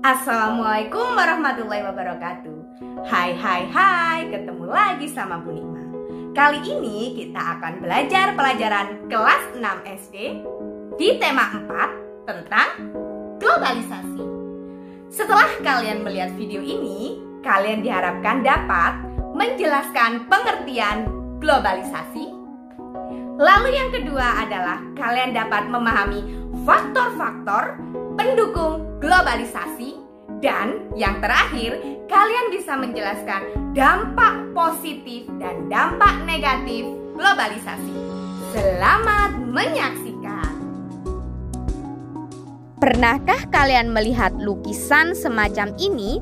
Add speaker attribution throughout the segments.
Speaker 1: Assalamualaikum warahmatullahi wabarakatuh. Hai, ketemu lagi sama Bu Nima. Kali ini kita akan belajar pelajaran kelas 6 SD di tema 4 tentang globalisasi. Setelah kalian melihat video ini, kalian diharapkan dapat menjelaskan pengertian globalisasi. Lalu yang kedua adalah kalian dapat memahami faktor-faktor pendukung globalisasi. Dan yang terakhir, kalian bisa menjelaskan dampak positif dan dampak negatif globalisasi. Selamat menyaksikan.
Speaker 2: Pernahkah kalian melihat lukisan semacam ini?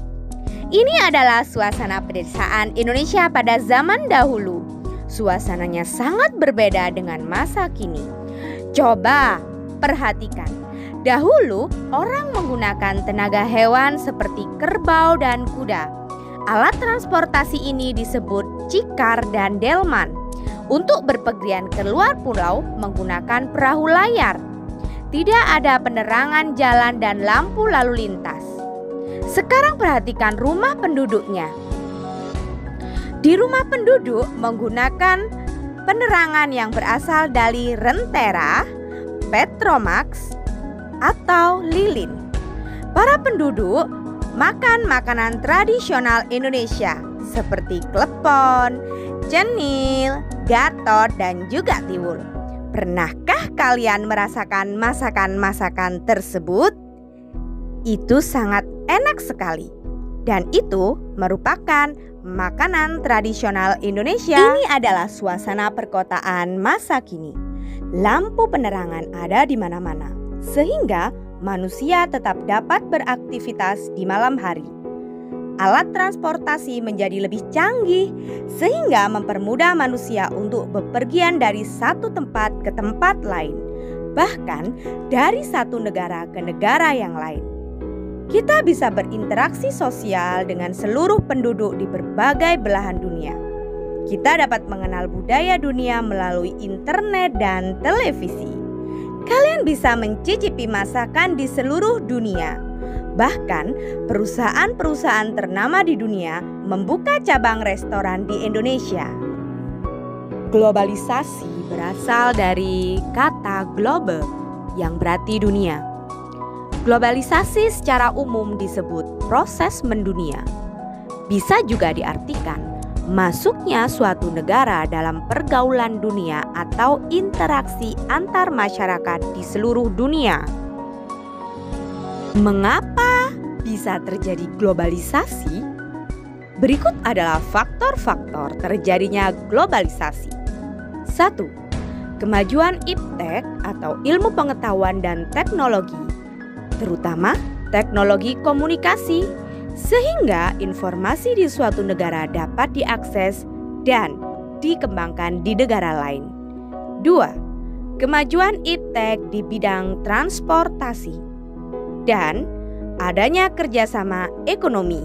Speaker 2: Ini adalah suasana pedesaan Indonesia pada zaman dahulu. Suasananya sangat berbeda dengan masa kini. Coba perhatikan. Dahulu, orang menggunakan tenaga hewan seperti kerbau dan kuda. Alat transportasi ini disebut cikar dan delman. Untuk berpergian ke luar pulau menggunakan perahu layar. Tidak ada penerangan jalan dan lampu lalu lintas. Sekarang perhatikan rumah penduduknya. Di rumah penduduk menggunakan penerangan yang berasal dari rentera, petromax, atau lilin. Para penduduk makan makanan tradisional Indonesia seperti klepon, cenil, gatot, dan juga tiwul. Pernahkah kalian merasakan masakan-masakan tersebut? Itu sangat enak sekali. Dan itu merupakan makanan tradisional Indonesia. Ini adalah suasana perkotaan masa kini. Lampu penerangan ada di mana-mana, sehingga manusia tetap dapat beraktivitas di malam hari. Alat transportasi menjadi lebih canggih sehingga mempermudah manusia untuk bepergian dari satu tempat ke tempat lain, bahkan dari satu negara ke negara yang lain. Kita bisa berinteraksi sosial dengan seluruh penduduk di berbagai belahan dunia. Kita dapat mengenal budaya dunia melalui internet dan televisi. Kalian bisa mencicipi masakan di seluruh dunia. Bahkan perusahaan-perusahaan ternama di dunia membuka cabang restoran di Indonesia. Globalisasi berasal dari kata global yang berarti dunia. Globalisasi secara umum disebut proses mendunia. Bisa juga diartikan masuknya suatu negara dalam pergaulan dunia atau interaksi antar masyarakat di seluruh dunia. Mengapa bisa terjadi globalisasi? Berikut adalah faktor-faktor terjadinya globalisasi. 1. Kemajuan iptek atau ilmu pengetahuan dan teknologi, terutama teknologi komunikasi, sehingga informasi di suatu negara dapat diakses dan dikembangkan di negara lain. 2. Kemajuan iptek di bidang transportasi dan adanya kerjasama ekonomi.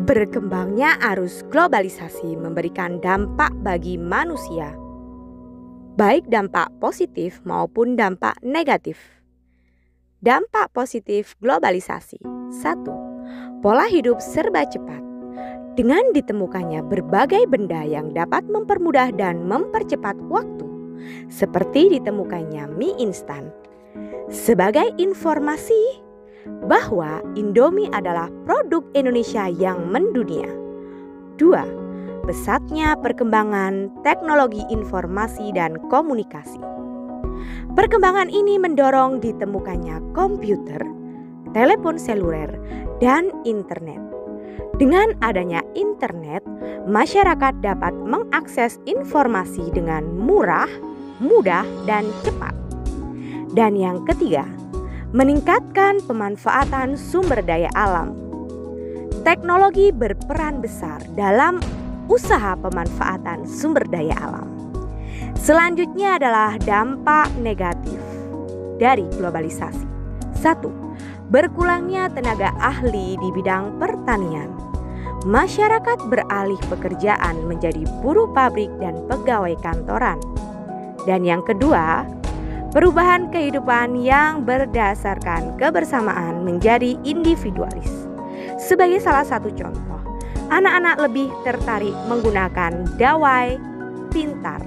Speaker 2: Berkembangnya arus globalisasi memberikan dampak bagi manusia, baik dampak positif maupun dampak negatif. Dampak positif globalisasi. 1. Pola hidup serba cepat. Dengan ditemukannya berbagai benda yang dapat mempermudah dan mempercepat waktu, seperti ditemukannya mie instan. Sebagai informasi bahwa Indomie adalah produk Indonesia yang mendunia. 2. Pesatnya perkembangan teknologi informasi dan komunikasi. Perkembangan ini mendorong ditemukannya komputer, telepon seluler, dan internet. Dengan adanya internet, masyarakat dapat mengakses informasi dengan murah, mudah, dan cepat. Dan yang ketiga, meningkatkan pemanfaatan sumber daya alam. Teknologi berperan besar dalam usaha pemanfaatan sumber daya alam. Selanjutnya adalah dampak negatif dari globalisasi. 1. Berkurangnya tenaga ahli di bidang pertanian. Masyarakat beralih pekerjaan menjadi buruh pabrik dan pegawai kantoran. Dan yang kedua, perubahan kehidupan yang berdasarkan kebersamaan menjadi individualis. Sebagai salah satu contoh, anak-anak lebih tertarik menggunakan gawai pintar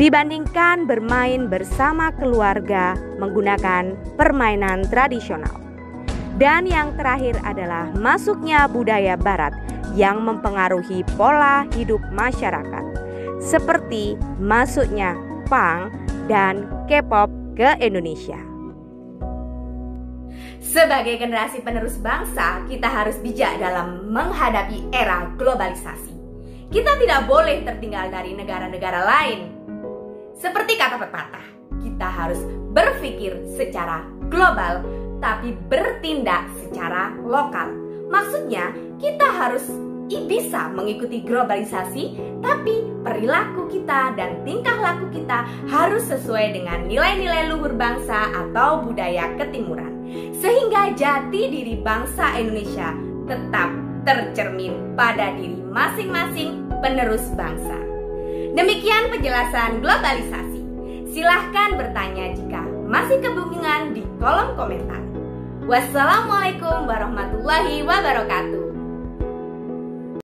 Speaker 2: dibandingkan bermain bersama keluarga menggunakan permainan tradisional. Dan yang terakhir adalah masuknya budaya barat yang mempengaruhi pola hidup masyarakat, seperti masuknya punk dan K-pop ke Indonesia.
Speaker 1: Sebagai generasi penerus bangsa, kita harus bijak dalam menghadapi era globalisasi. Kita tidak boleh tertinggal dari negara-negara lain. Seperti kata pepatah, kita harus berpikir secara global tapi bertindak secara lokal. Maksudnya, kita harus bisa mengikuti globalisasi, tapi perilaku kita dan tingkah laku kita harus sesuai dengan nilai-nilai luhur bangsa atau budaya ketimuran, sehingga jati diri bangsa Indonesia tetap tercermin pada diri masing-masing penerus bangsa. Demikian penjelasan globalisasi. Silahkan bertanya jika masih kebingungan di kolom komentar. Wassalamualaikum warahmatullahi wabarakatuh.